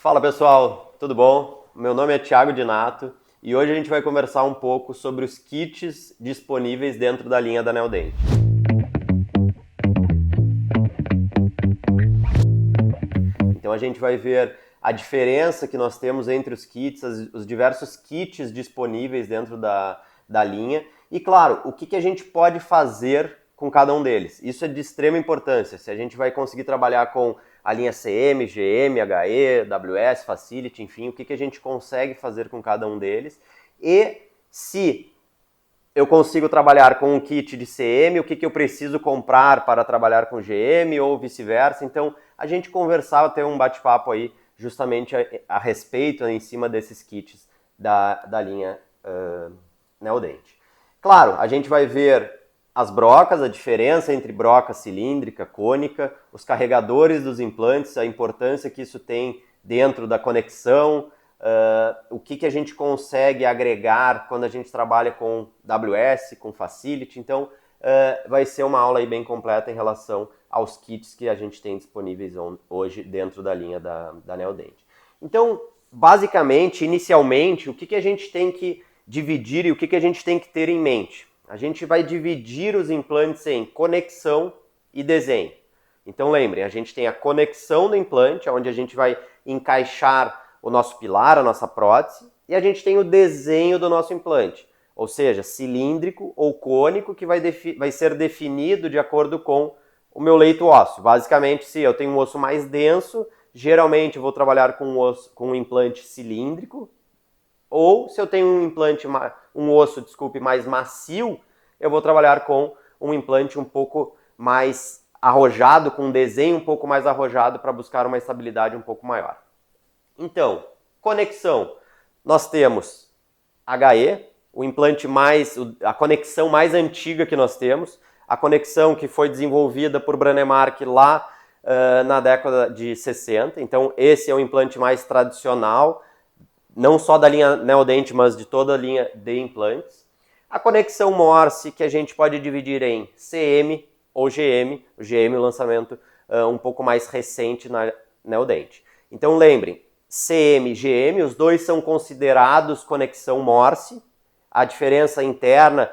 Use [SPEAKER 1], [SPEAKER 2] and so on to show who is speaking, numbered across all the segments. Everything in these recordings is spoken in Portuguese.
[SPEAKER 1] Fala pessoal, tudo bom? Meu nome é Thiago Dinato e hoje a gente vai conversar um pouco sobre os kits disponíveis dentro da linha da Neodent. Então a gente vai ver a diferença que nós temos entre os kits, os diversos kits disponíveis dentro da linha e, claro, o que a gente pode fazer com cada um deles. Isso é de extrema importância. Se a gente vai conseguir trabalhar com a linha CM, GM, HE, WS, Facility, enfim, o que a gente consegue fazer com cada um deles. E se eu consigo trabalhar com um kit de CM, o que eu preciso comprar para trabalhar com GM ou vice-versa. Então, a gente conversava, ter um bate-papo aí justamente a respeito, em cima desses kits da linha Neodent. Claro, a gente vai ver as brocas, a diferença entre broca cilíndrica, cônica, os carregadores dos implantes, a importância que isso tem dentro da conexão, o que a gente consegue agregar quando a gente trabalha com WS, com Facility. Então, vai ser uma aula aí bem completa em relação aos kits que a gente tem disponíveis hoje dentro da linha da Neodent. Então, basicamente, inicialmente, o que a gente tem que dividir e o que a gente tem que ter em mente? A gente vai dividir os implantes em conexão e desenho. Então lembrem, a gente tem a conexão do implante, onde a gente vai encaixar o nosso pilar, a nossa prótese, e a gente tem o desenho do nosso implante, ou seja, cilíndrico ou cônico, que vai ser definido de acordo com o meu leito ósseo. Basicamente, se eu tenho um osso mais denso, geralmente eu vou trabalhar com um implante cilíndrico, ou se eu tenho um osso mais macio, eu vou trabalhar com um implante um pouco mais arrojado, com um desenho um pouco mais arrojado para buscar uma estabilidade um pouco maior. Então, conexão. Nós temos HE, a conexão mais antiga que nós temos, a conexão que foi desenvolvida por Brånemark lá na década de 60. Então, esse é o implante mais tradicional, não só da linha Neodent, mas de toda a linha de implantes. A conexão Morse, que a gente pode dividir em CM ou GM, o GM, o lançamento um pouco mais recente na Neodent. Então lembrem, CM e GM, os dois são considerados conexão Morse. A diferença interna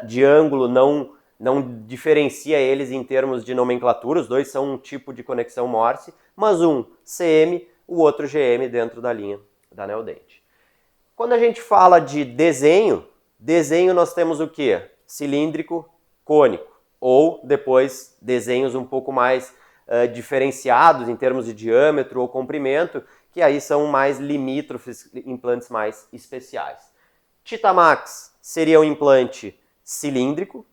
[SPEAKER 1] de ângulo não diferencia eles em termos de nomenclatura, os dois são um tipo de conexão Morse, mas um CM, o outro GM dentro da linha da Neodent. Quando a gente fala de desenho nós temos o que? Cilíndrico, cônico, ou depois desenhos um pouco mais diferenciados em termos de diâmetro ou comprimento, que aí são mais limítrofes, implantes mais especiais. Titamax seria um implante cilíndrico,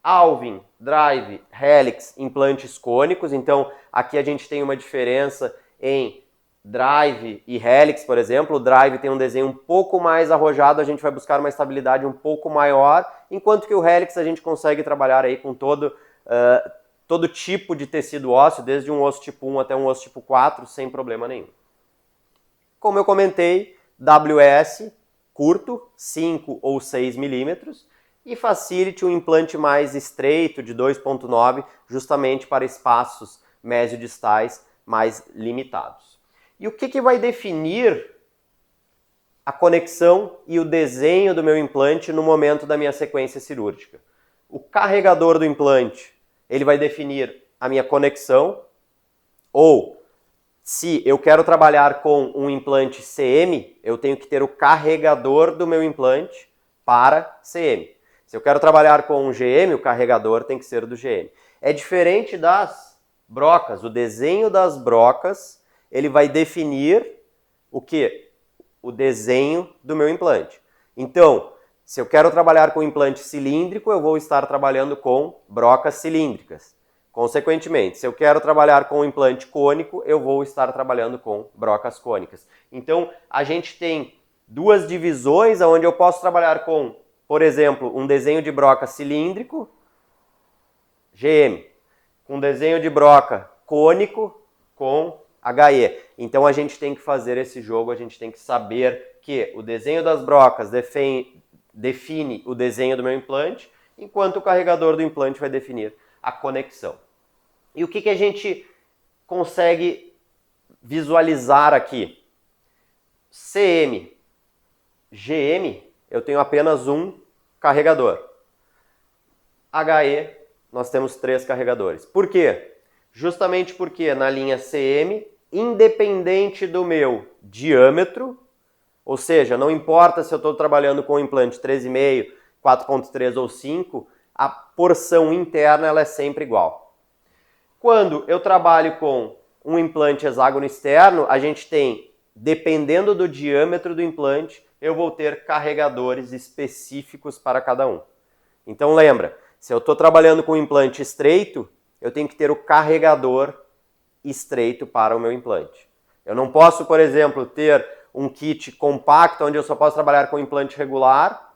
[SPEAKER 1] Alvin, Drive, Helix, implantes cônicos. Então aqui a gente tem uma diferença em Drive e Helix, por exemplo. O Drive tem um desenho um pouco mais arrojado, a gente vai buscar uma estabilidade um pouco maior, enquanto que o Helix a gente consegue trabalhar aí com todo tipo de tecido ósseo, desde um osso tipo 1 até um osso tipo 4, sem problema nenhum. Como eu comentei, WS curto, 5 ou 6 milímetros, e Facility um implante mais estreito, de 2,9, justamente para espaços mesiodistais mais limitados. E o que vai definir a conexão e o desenho do meu implante no momento da minha sequência cirúrgica? O carregador do implante, ele vai definir a minha conexão, ou se eu quero trabalhar com um implante CM, eu tenho que ter o carregador do meu implante para CM. Se eu quero trabalhar com um GM, o carregador tem que ser do GM. É diferente das brocas. O desenho das brocas, ele vai definir o quê? O desenho do meu implante. Então, se eu quero trabalhar com implante cilíndrico, eu vou estar trabalhando com brocas cilíndricas. Consequentemente, se eu quero trabalhar com implante cônico, eu vou estar trabalhando com brocas cônicas. Então, a gente tem duas divisões onde eu posso trabalhar com, por exemplo, um desenho de broca cilíndrico, GM, com desenho de broca cônico, com HE. Então, a gente tem que fazer esse jogo, a gente tem que saber que o desenho das brocas define o desenho do meu implante, enquanto o carregador do implante vai definir a conexão. E o que a gente consegue visualizar aqui. CM, GM, eu tenho apenas um carregador. HE, nós temos 3 carregadores. Por quê? Justamente porque na linha CM, independente do meu diâmetro, ou seja, não importa se eu estou trabalhando com um implante 3,5, 4,3 ou 5, a porção interna ela é sempre igual. Quando eu trabalho com um implante hexágono externo, a gente tem, dependendo do diâmetro do implante, eu vou ter carregadores específicos para cada um. Então lembra, se eu estou trabalhando com um implante estreito, eu tenho que ter o carregador estreito para o meu implante. Eu não posso, por exemplo, ter um kit compacto onde eu só posso trabalhar com implante regular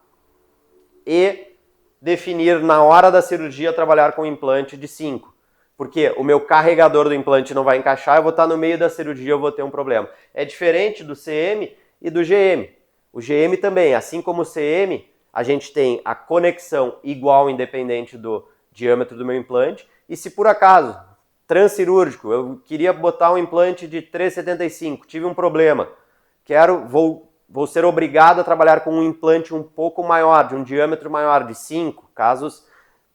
[SPEAKER 1] e definir na hora da cirurgia trabalhar com implante de 5. Porque o meu carregador do implante não vai encaixar, eu vou estar no meio da cirurgia, eu vou ter um problema. É diferente do CM e do GM. O GM também, assim como o CM, a gente tem a conexão igual independente do diâmetro do meu implante. E se por acaso, transcirúrgico, eu queria botar um implante de 3,75, tive um problema, vou ser obrigado a trabalhar com um implante um pouco maior, de um diâmetro maior, de 5, casos,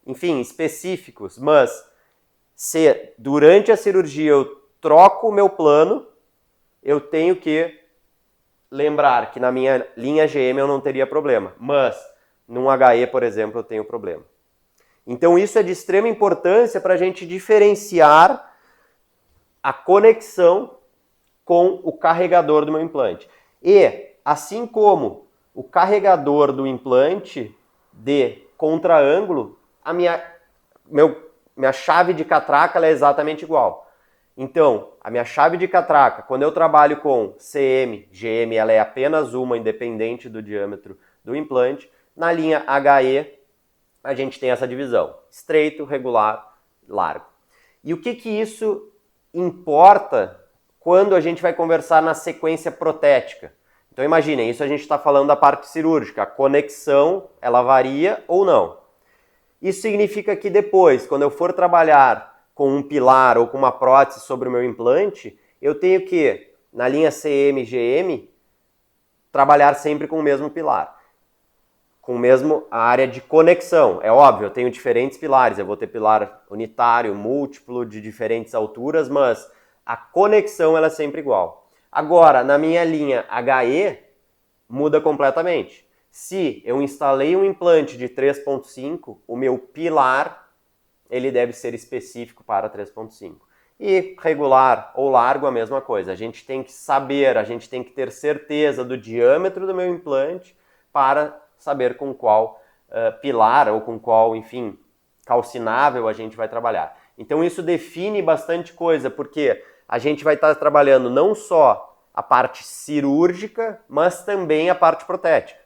[SPEAKER 1] enfim, específicos, mas se durante a cirurgia eu troco o meu plano, eu tenho que lembrar que na minha linha GM eu não teria problema, mas num HE, por exemplo, eu tenho problema. Então isso é de extrema importância para a gente diferenciar a conexão com o carregador do meu implante. E, assim como o carregador do implante de contraângulo, minha chave de catraca ela é exatamente igual. Então, a minha chave de catraca, quando eu trabalho com CM, GM, ela é apenas uma, independente do diâmetro do implante. Na linha HE, a gente tem essa divisão, estreito, regular, largo. E o que isso importa quando a gente vai conversar na sequência protética? Então imaginem, isso a gente está falando da parte cirúrgica, a conexão, ela varia ou não. Isso significa que depois, quando eu for trabalhar com um pilar ou com uma prótese sobre o meu implante, eu tenho que, na linha CM, GM, trabalhar sempre com o mesmo pilar. Com a área de conexão. É óbvio, eu tenho diferentes pilares, eu vou ter pilar unitário, múltiplo, de diferentes alturas, mas a conexão ela é sempre igual. Agora, na minha linha HE, muda completamente. Se eu instalei um implante de 3.5, o meu pilar ele deve ser específico para 3.5. E regular ou largo, a mesma coisa. A gente tem que saber, a gente tem que ter certeza do diâmetro do meu implante para saber com qual pilar ou com qual, enfim, calcinável a gente vai trabalhar. Então isso define bastante coisa, porque a gente vai estar trabalhando não só a parte cirúrgica, mas também a parte protética.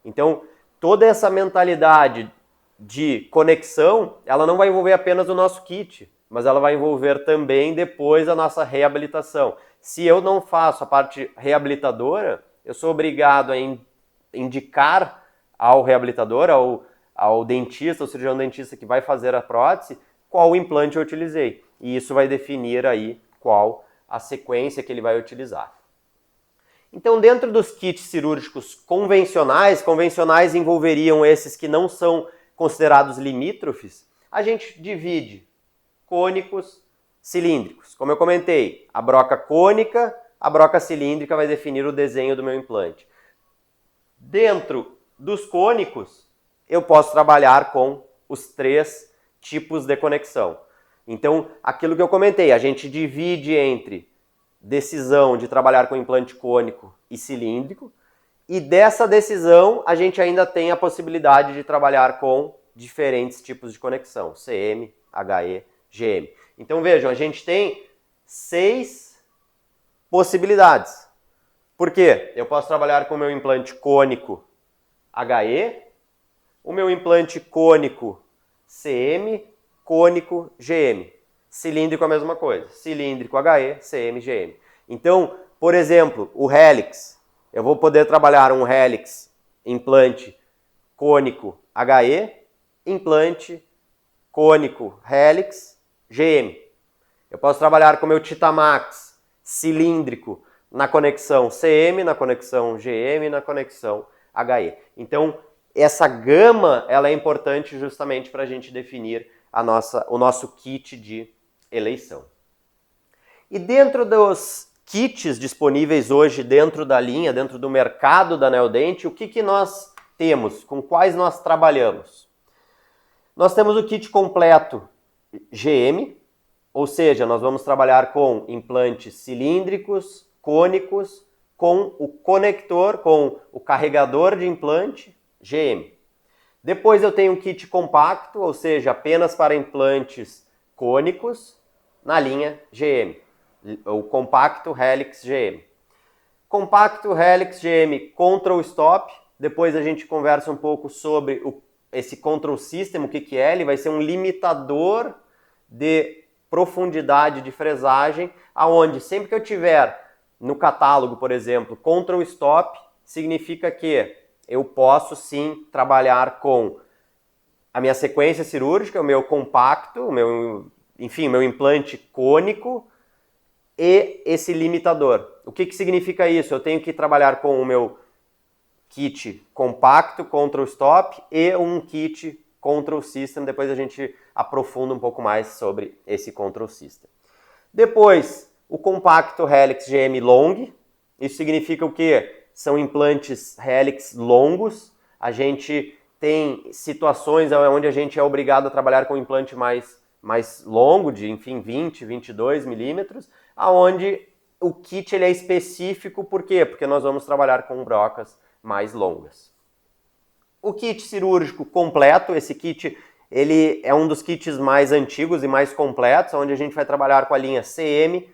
[SPEAKER 1] Então, toda essa mentalidade de conexão, ela não vai envolver apenas o nosso kit, mas ela vai envolver também depois a nossa reabilitação. Se eu não faço a parte reabilitadora, eu sou obrigado a indicar ao reabilitador, ao dentista, ao cirurgião dentista que vai fazer a prótese, qual implante eu utilizei. E isso vai definir aí qual a sequência que ele vai utilizar. Então, dentro dos kits cirúrgicos convencionais envolveriam esses que não são considerados limítrofes, a gente divide cônicos, cilíndricos. Como eu comentei, a broca cônica, a broca cilíndrica vai definir o desenho do meu implante. Dentro dos cônicos, eu posso trabalhar com os 3 tipos de conexão. Então, aquilo que eu comentei, a gente divide entre decisão de trabalhar com implante cônico e cilíndrico, e dessa decisão a gente ainda tem a possibilidade de trabalhar com diferentes tipos de conexão, CM, HE, GM. Então vejam, a gente tem 6 possibilidades. Por quê? Eu posso trabalhar com o meu implante cônico HE, o meu implante cônico CM, cônico GM. Cilíndrico a mesma coisa. Cilíndrico HE, CM, GM. Então, por exemplo, o Helix. Eu vou poder trabalhar um Helix implante cônico HE, implante cônico Helix, GM. Eu posso trabalhar com o meu Titamax cilíndrico na conexão CM, na conexão GM, na conexão HE. Então, essa gama ela é importante justamente para a gente definir o nosso kit de eleição. E dentro dos kits disponíveis hoje dentro da linha, dentro do mercado da Neodent, o que nós temos? Com quais nós trabalhamos? Nós temos o kit completo GM, ou seja, nós vamos trabalhar com implantes cilíndricos, cônicos, com o conector, com o carregador de implante GM. Depois eu tenho um kit compacto, ou seja, apenas para implantes cônicos na linha GM, o compacto Helix GM. Compacto Helix GM Control Stop, depois a gente conversa um pouco sobre esse Control System, o que é, ele vai ser um limitador de profundidade de fresagem, aonde sempre que eu tiver no catálogo, por exemplo, Control Stop, significa que eu posso sim trabalhar com a minha sequência cirúrgica, o meu compacto, o meu implante cônico e esse limitador. O que significa isso? Eu tenho que trabalhar com o meu kit compacto, Control Stop e um kit Control System. Depois a gente aprofunda um pouco mais sobre esse Control System. Depois, o compacto Helix GM Long. Isso significa o quê? São implantes Helix longos. A gente tem situações onde a gente é obrigado a trabalhar com um implante mais longo, de 20, 22 milímetros, aonde o kit ele é específico, por quê? Porque nós vamos trabalhar com brocas mais longas. O kit cirúrgico completo, esse kit ele é um dos kits mais antigos e mais completos, onde a gente vai trabalhar com a linha CM,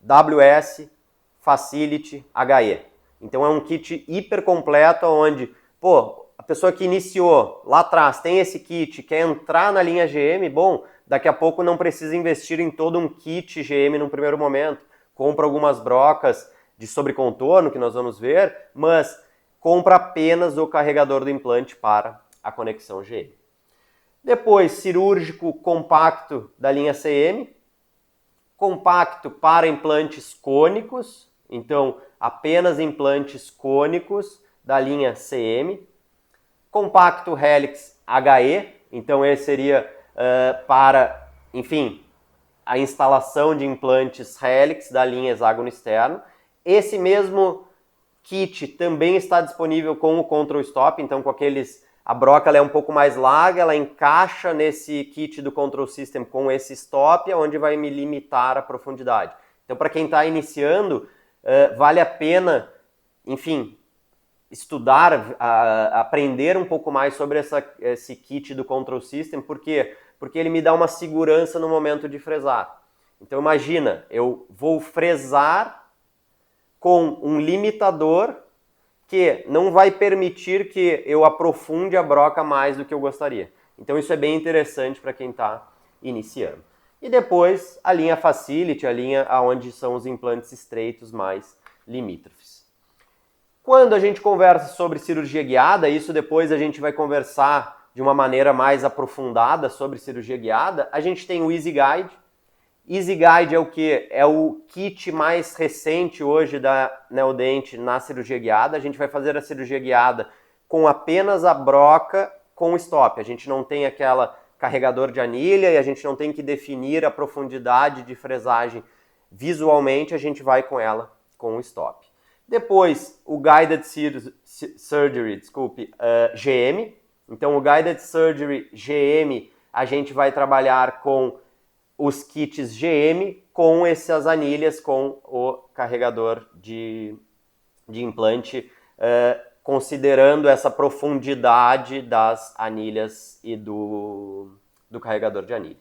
[SPEAKER 1] WS, Facility, HE. Então é um kit hiper completo, onde, a pessoa que iniciou lá atrás tem esse kit, quer entrar na linha GM, daqui a pouco não precisa investir em todo um kit GM no primeiro momento. Compra algumas brocas de sobrecontorno, que nós vamos ver, mas compra apenas o carregador do implante para a conexão GM. Depois, cirúrgico compacto da linha CM, compacto para implantes cônicos, então apenas implantes cônicos da linha CM, compacto Helix HE, então esse seria para, a instalação de implantes Helix da linha hexágono externo. Esse mesmo kit também está disponível com o Control Stop, então a broca ela é um pouco mais larga, ela encaixa nesse kit do Control System com esse stop, onde vai me limitar a profundidade. Então, para quem está iniciando, vale a pena, estudar, aprender um pouco mais sobre esse kit do Control System. Por quê? Porque ele me dá uma segurança no momento de fresar. Então imagina, eu vou fresar com um limitador que não vai permitir que eu aprofunde a broca mais do que eu gostaria. Então isso é bem interessante para quem está iniciando. E depois a linha Facility, a linha onde são os implantes estreitos mais limítrofes. Quando a gente conversa sobre cirurgia guiada, isso depois a gente vai conversar de uma maneira mais aprofundada sobre cirurgia guiada, a gente tem o Easy Guide. Easy Guide é o que? É o kit mais recente hoje da Neodent na cirurgia guiada. A gente vai fazer a cirurgia guiada com apenas a broca com stop. A gente não tem aquela carregador de anilha e a gente não tem que definir a profundidade de fresagem visualmente, a gente vai com ela com o stop. Depois, o Guided Surgery, GM. Então, o Guided Surgery GM, a gente vai trabalhar com os kits GM com essas anilhas, com o carregador de implante, considerando essa profundidade das anilhas e do carregador de anilha.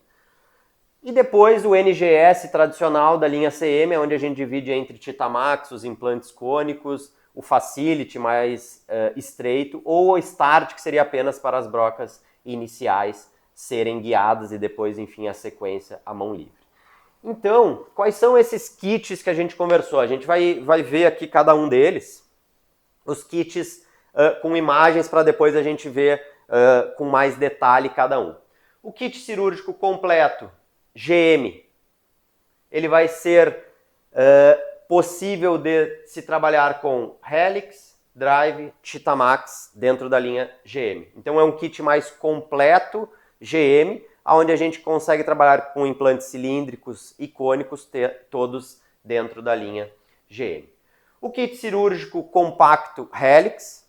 [SPEAKER 1] E depois o NGS tradicional da linha CM, onde a gente divide entre Titamax, os implantes cônicos, o Facility mais estreito, ou o Start, que seria apenas para as brocas iniciais serem guiadas e depois, a sequência à mão livre. Então, quais são esses kits que a gente conversou? A gente vai ver aqui cada um deles, os kits com imagens para depois a gente ver com mais detalhe cada um. O kit cirúrgico completo, GM, ele vai ser Possível de se trabalhar com Helix, Drive, Titamax dentro da linha GM. Então é um kit mais completo GM, onde a gente consegue trabalhar com implantes cilíndricos e cônicos, todos dentro da linha GM. O kit cirúrgico compacto Helix,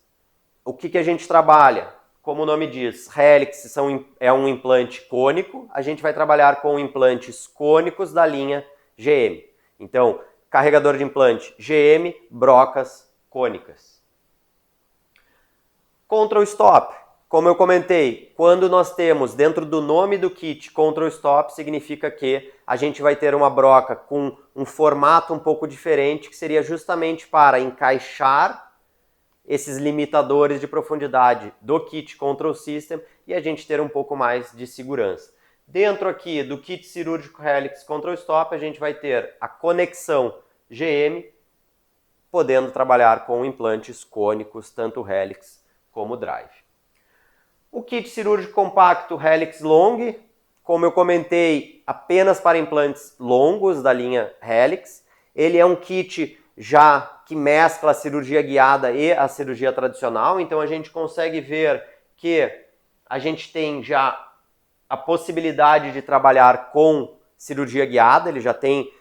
[SPEAKER 1] o que a gente trabalha? Como o nome diz, Helix é um implante cônico, a gente vai trabalhar com implantes cônicos da linha GM. Então, carregador de implante GM, brocas cônicas. Control Stop. Como eu comentei, quando nós temos dentro do nome do kit Control Stop, significa que a gente vai ter uma broca com um formato um pouco diferente, que seria justamente para encaixar esses limitadores de profundidade do kit Control System e a gente ter um pouco mais de segurança. Dentro aqui do kit cirúrgico Helix Control Stop, a gente vai ter a conexão GM, podendo trabalhar com implantes cônicos, tanto Helix como Drive. O kit cirúrgico compacto Helix Long, como eu comentei, apenas para implantes longos da linha Helix. Ele é um kit já que mescla a cirurgia guiada e a cirurgia tradicional, então a gente consegue ver que a gente tem já a possibilidade de trabalhar com cirurgia guiada, ele já tem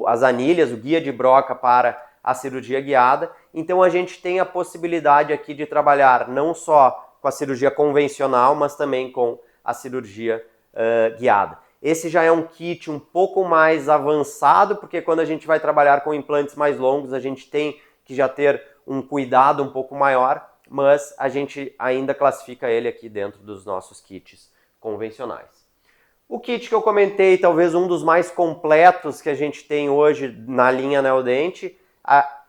[SPEAKER 1] as anilhas, o guia de broca para a cirurgia guiada, então a gente tem a possibilidade aqui de trabalhar não só com a cirurgia convencional, mas também com a cirurgia guiada. Esse já é um kit um pouco mais avançado, porque quando a gente vai trabalhar com implantes mais longos, a gente tem que já ter um cuidado um pouco maior, mas a gente ainda classifica ele aqui dentro dos nossos kits convencionais. O kit que eu comentei, talvez um dos mais completos que a gente tem hoje na linha Neodente, a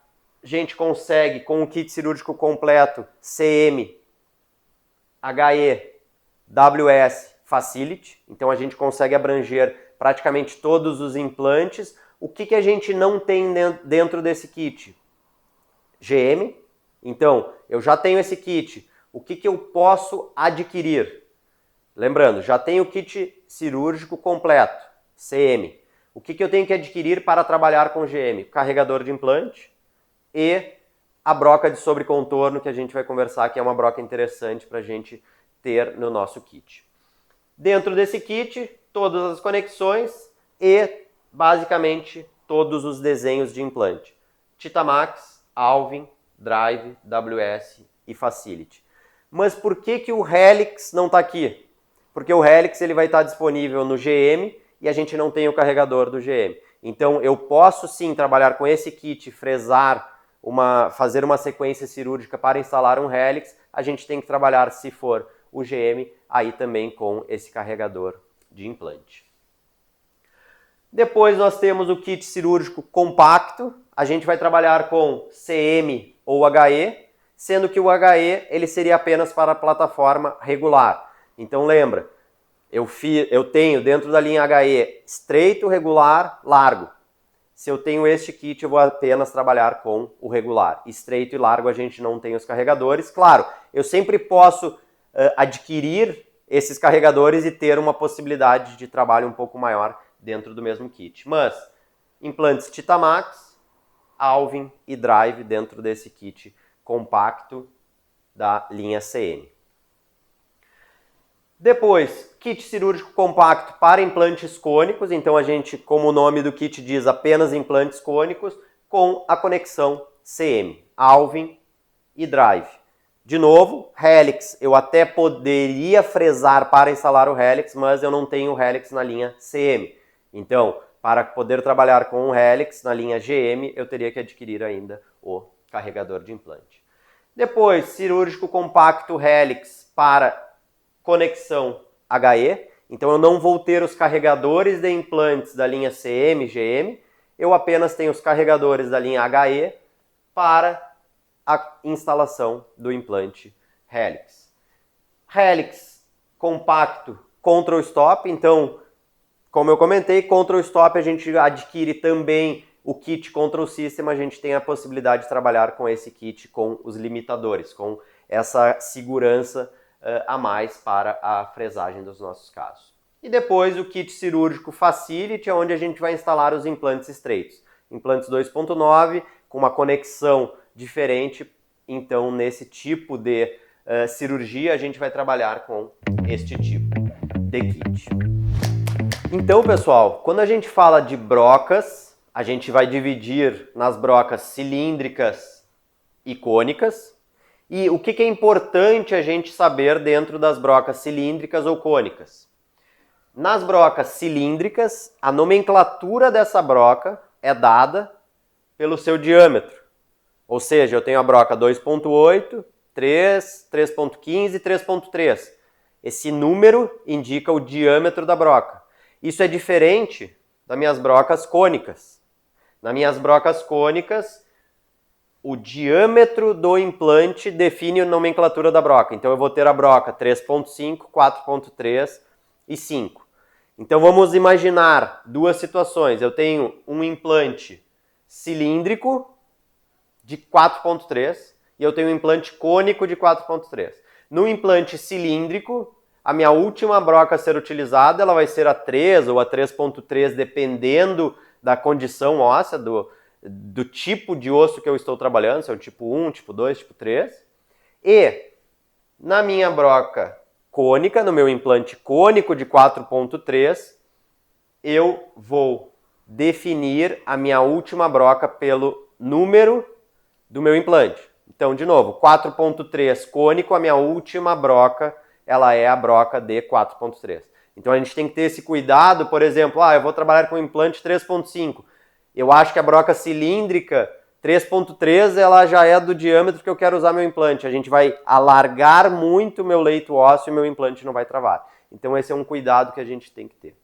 [SPEAKER 1] gente consegue com o kit cirúrgico completo CM, HE, WS, Facility, então a gente consegue abranger praticamente todos os implantes. O que a gente não tem dentro desse kit? GM, então eu já tenho esse kit, o que eu posso adquirir? Lembrando, já tenho o kit cirúrgico completo, CM. O que eu tenho que adquirir para trabalhar com GM? Carregador de implante e a broca de sobrecontorno, que a gente vai conversar, que é uma broca interessante para a gente ter no nosso kit. Dentro desse kit, todas as conexões e, basicamente, todos os desenhos de implante. Titamax, Alvin, Drive, WS e Facility. Mas por que o Helix não está aqui? Porque o Helix ele vai estar disponível no GM e a gente não tem o carregador do GM. Então eu posso sim trabalhar com esse kit, fazer uma sequência cirúrgica para instalar um Helix. A gente tem que trabalhar, se for o GM, aí também com esse carregador de implante. Depois nós temos o kit cirúrgico compacto. A gente vai trabalhar com CM ou HE, sendo que o HE ele seria apenas para a plataforma regular. Então lembra, eu tenho dentro da linha HE estreito, regular, largo. Se eu tenho este kit, eu vou apenas trabalhar com o regular. Estreito e largo a gente não tem os carregadores. Claro, eu sempre posso adquirir esses carregadores e ter uma possibilidade de trabalho um pouco maior dentro do mesmo kit. Mas implantes Titamax, Alvin e Drive dentro desse kit compacto da linha CM. Depois, kit cirúrgico compacto para implantes cônicos. Então a gente, como o nome do kit diz, apenas implantes cônicos com a conexão CM, Alvin e Drive. De novo, Helix, eu até poderia fresar para instalar o Helix, mas eu não tenho o Helix na linha CM. Então, para poder trabalhar com o Helix na linha GM, eu teria que adquirir ainda o carregador de implante. Depois, cirúrgico compacto Helix para conexão HE. Então, eu não vou ter os carregadores de implantes da linha CM, GM. Eu apenas tenho os carregadores da linha HE para a instalação do implante Helix. Helix compacto Control Stop, então, como eu comentei, Control Stop a gente adquire também o kit Control System, a gente tem a possibilidade de trabalhar com esse kit com os limitadores, com essa segurança a mais para a fresagem dos nossos casos. E depois o kit cirúrgico Facility, onde a gente vai instalar os implantes estreitos. implantes 2.9, com uma conexão diferente. Então, nesse tipo de cirurgia, a gente vai trabalhar com este tipo de kit. Então, pessoal, quando a gente fala de brocas, a gente vai dividir nas brocas cilíndricas e cônicas. E o que é importante a gente saber dentro das brocas cilíndricas ou cônicas? Nas brocas cilíndricas, a nomenclatura dessa broca é dada pelo seu diâmetro. Ou seja, eu tenho a broca 2.8, 3, 3.15 e 3.3. Esse número indica o diâmetro da broca. Isso é diferente das minhas brocas cônicas. Nas minhas brocas cônicas, o diâmetro do implante define a nomenclatura da broca. Então eu vou ter a broca 3.5, 4.3 e 5. Então vamos imaginar duas situações. Eu tenho um implante cilíndrico de 4.3 e eu tenho um implante cônico de 4.3. No implante cilíndrico, a minha última broca a ser utilizada ela vai ser a 3 ou a 3.3, dependendo da condição óssea, do tipo de osso que eu estou trabalhando, se é o tipo 1, tipo 2, tipo 3. E na minha broca cônica, no meu implante cônico de 4.3, eu vou definir a minha última broca pelo número do meu implante. Então, de novo, 4.3 cônico, a minha última broca, ela é a broca de 4.3. Então, a gente tem que ter esse cuidado, por exemplo, eu vou trabalhar com um implante 3.5. Eu acho que a broca cilíndrica 3.3 ela já é do diâmetro que eu quero usar meu implante. A gente vai alargar muito o meu leito ósseo e meu implante não vai travar. Então esse é um cuidado que a gente tem que ter.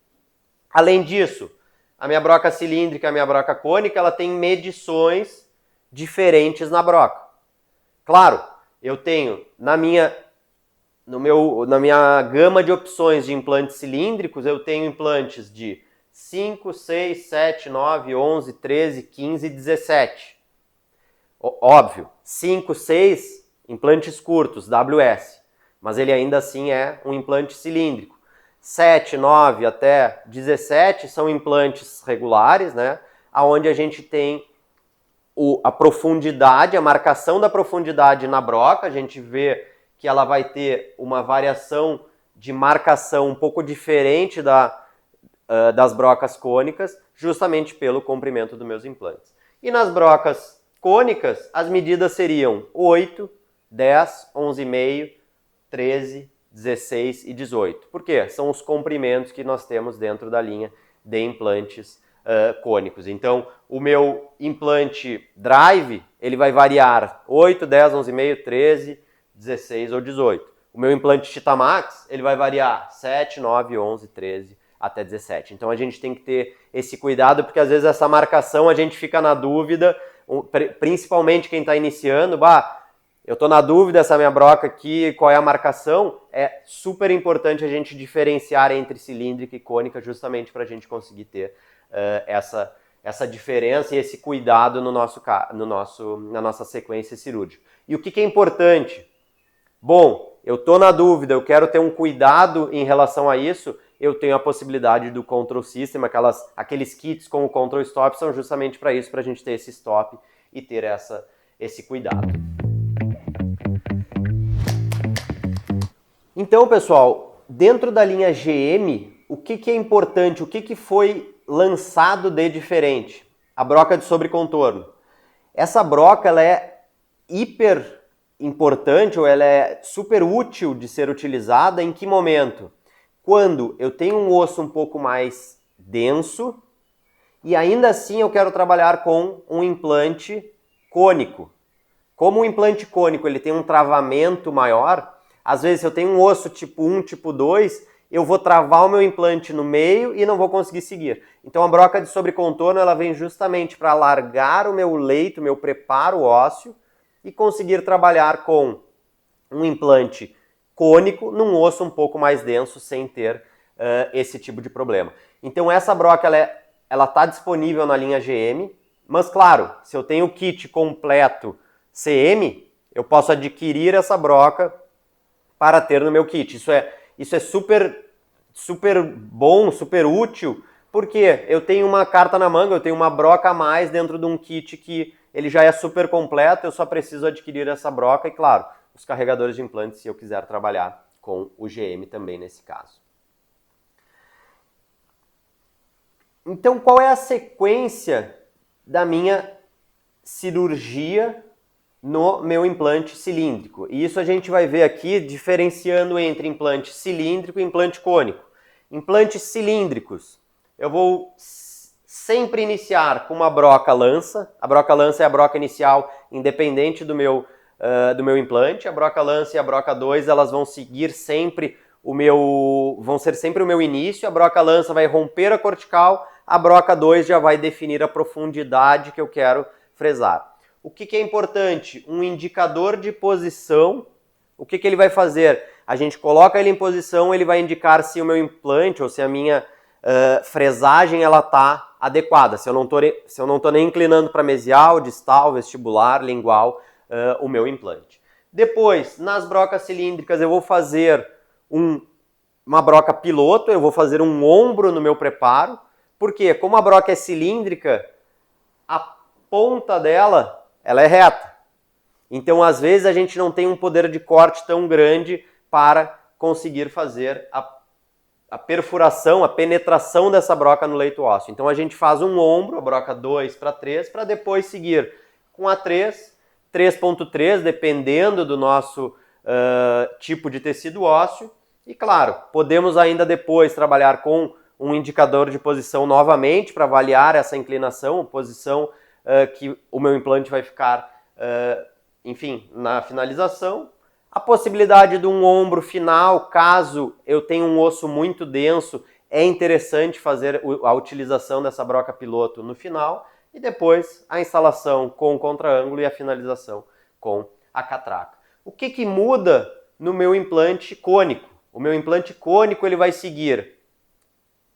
[SPEAKER 1] Além disso, a minha broca cilíndrica e a minha broca cônica, ela tem medições diferentes na broca. Claro, eu tenho na minha gama de opções de implantes cilíndricos, eu tenho implantes de 5, 6, 7, 9, 11, 13, 15 e 17. Óbvio, 5, 6, implantes curtos, WS, mas ele ainda assim é um implante cilíndrico. 7, 9 até 17 são implantes regulares, né? Onde a gente tem a profundidade, a marcação da profundidade na broca, a gente vê que ela vai ter uma variação de marcação um pouco diferente das brocas cônicas, justamente pelo comprimento dos meus implantes. E nas brocas cônicas, as medidas seriam 8, 10, 11,5, 13, 16 e 18. Por quê? São os comprimentos que nós temos dentro da linha de implantes cônicos. Então, o meu implante drive, ele vai variar 8, 10, 11,5, 13, 16 ou 18. O meu implante Titamax, ele vai variar 7, 9, 11, 13 até 17. Então, a gente tem que ter esse cuidado, porque às vezes essa marcação a gente fica na dúvida, principalmente quem está iniciando, eu estou na dúvida essa minha broca aqui, qual é a marcação. É super importante a gente diferenciar entre cilíndrica e cônica, justamente para a gente conseguir ter essa diferença e esse cuidado na nossa sequência cirúrgica. E o que é importante? Bom, eu estou na dúvida, eu quero ter um cuidado em relação a isso, eu tenho a possibilidade do Control System, aqueles kits com o Control Stop são justamente para isso, para a gente ter esse stop e ter esse cuidado. Então, pessoal, dentro da linha GM, o que é importante, o que foi lançado de diferente? A broca de sobrecontorno. Essa broca ela é hiper importante, ou ela é super útil de ser utilizada em que momento? Quando eu tenho um osso um pouco mais denso e ainda assim eu quero trabalhar com um implante cônico. Como o implante cônico ele tem um travamento maior, às vezes se eu tenho um osso tipo 1, tipo 2, eu vou travar o meu implante no meio e não vou conseguir seguir. Então a broca de sobrecontorno ela vem justamente para alargar o meu leito, o meu preparo ósseo e conseguir trabalhar com um implante cônico num osso um pouco mais denso sem ter esse tipo de problema. Então essa broca ela está disponível na linha GM, mas claro, se eu tenho o kit completo CM, eu posso adquirir essa broca para ter no meu kit. Isso é super, super bom, super útil Por quê? Eu tenho uma carta na manga, eu tenho uma broca a mais dentro de um kit que ele já é super completo, eu só preciso adquirir essa broca e, claro, os carregadores de implantes se eu quiser trabalhar com o GM também nesse caso. Então, qual é a sequência da minha cirurgia no meu implante cilíndrico? E isso a gente vai ver aqui diferenciando entre implante cilíndrico e implante cônico. Implantes cilíndricos, eu vou sempre iniciar com uma broca lança. A broca lança é a broca inicial independente do meu implante. A broca lança e a broca 2, elas vão seguir sempre vão ser sempre o meu início. A broca lança vai romper a cortical, a broca 2 já vai definir a profundidade que eu quero fresar. O que é importante? Um indicador de posição. O que ele vai fazer? A gente coloca ele em posição, ele vai indicar se o meu implante ou se a minha fresagem ela está adequada. Se eu não tô nem inclinando para mesial, distal, vestibular, lingual, o meu implante. Depois, nas brocas cilíndricas, eu vou fazer uma broca piloto, eu vou fazer um ombro no meu preparo. Porque como a broca é cilíndrica, a ponta dela ela é reta. Então, às vezes, a gente não tem um poder de corte tão grande para conseguir fazer a perfuração, a penetração dessa broca no leito ósseo. Então, a gente faz um ombro, a broca 2 para 3, para depois seguir com a 3, 3.3, dependendo do nosso tipo de tecido ósseo. E, claro, podemos ainda depois trabalhar com um indicador de posição novamente para avaliar essa inclinação, posição que o meu implante vai ficar, enfim, na finalização. A possibilidade de um ombro final, caso eu tenha um osso muito denso, é interessante fazer a utilização dessa broca piloto no final. E depois a instalação com o contra-ângulo e a finalização com a catraca. O que muda no meu implante cônico? O meu implante cônico ele vai seguir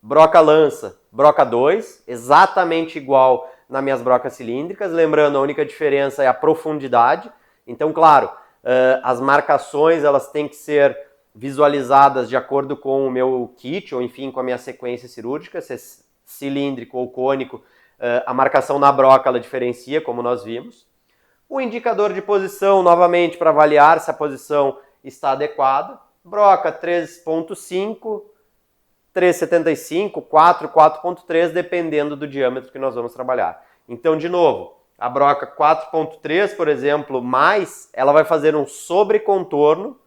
[SPEAKER 1] broca lança, broca 2, exatamente igual nas minhas brocas cilíndricas. Lembrando, a única diferença é a profundidade. Então, claro, as marcações elas têm que ser visualizadas de acordo com o meu kit, ou enfim, com a minha sequência cirúrgica, se é cilíndrico ou cônico, a marcação na broca ela diferencia, como nós vimos. O indicador de posição, novamente, para avaliar se a posição está adequada. Broca 3.5, 3,75, 4, 4.3, dependendo do diâmetro que nós vamos trabalhar. Então, de novo, a broca 4.3, por exemplo, ela vai fazer um sobrecontorno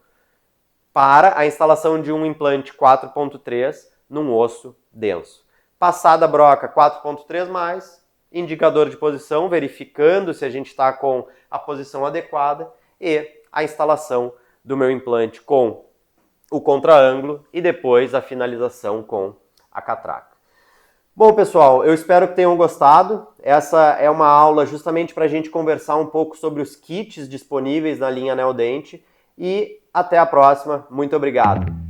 [SPEAKER 1] para a instalação de um implante 4.3 num osso denso. Passada a broca 4.3+, indicador de posição, verificando se a gente está com a posição adequada, e a instalação do meu implante com o contra-ângulo e depois a finalização com a catraca. Bom, pessoal, eu espero que tenham gostado. Essa é uma aula justamente para a gente conversar um pouco sobre os kits disponíveis na linha Neodente e até a próxima. Muito obrigado!